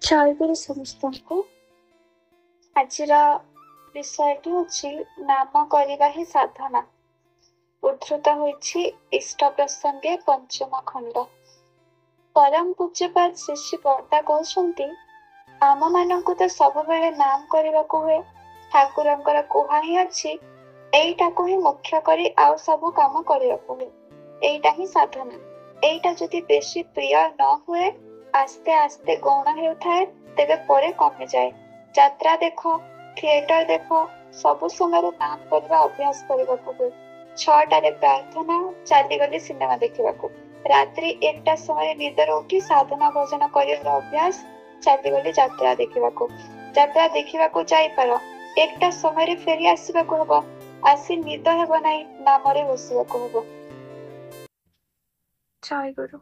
ଜୟଗୁରୁ ସମସ୍ତଙ୍କୁ। ଆଜିର ବିଷୟଟି ହେଉଛି ନାମ କରିବା ହିଁ ସାଧନା। ଉଦ୍ଧୃତ ହୋଇଛି ଇଷ୍ଟ ପ୍ରସଙ୍ଗେ ପଞ୍ଚମ ଖଣ୍ଡ। ପରମ ପୂଜ୍ୟପାଦ ଶ୍ରୀ ଶ୍ରୀ ବର୍ଦା କହୁଛନ୍ତି, ଆମମାନଙ୍କୁ ତ ସବୁବେଳେ ନାମ କରିବାକୁ ହୁଏ। ଠାକୁରଙ୍କର କୁହା ହିଁ ଅଛି, ଏଇଟାକୁ ହିଁ ମୁଖ୍ୟ କରି ଆଉ ସବୁ କାମ କରିବାକୁ ହୁଏ। ଏଇଟା ହିଁ ସାଧନା। ଏଇଟା ଯଦି ବେଶୀ ପ୍ରିୟ ନ ହୁଏ, ଆସ୍ତେ ଆସ୍ତେ ଗୌଣ ହେଉଥାଏ, ତେବେ ପରେ କମିଯାଏ। ଯାତ୍ରା ଦେଖ, ଥିଏଟର ଦେଖ, ସବୁ ସମୟରେ ନାମ କରିବା ଅଭ୍ୟାସ କରିବାକୁ ହୁଏ। 6ଟାରେ ପ୍ରାର୍ଥନା, ଚାଲିଗଲି ସିନେମା ଦେଖିବାକୁ। ରାତ୍ରି 1ଟା ସମୟରେ ନିଦରୁ ଉଠି ସାଧନା ଭୋଜନ କରିବାର ଅଭ୍ୟାସ, ଚାଲିଗଲି ଯାତ୍ରା ଦେଖିବାକୁ। ଯାତ୍ରା ଦେଖିବାକୁ ଯାଇପାର, 1ଟା ସମୟରେ ଫେରି ଆସିବାକୁ ହେବ। ଆସି ନିଦ ହେବ ନାହିଁ, ନାମରେ ବସିବାକୁ ହେବ। ଜୟ ଗୁରୁ।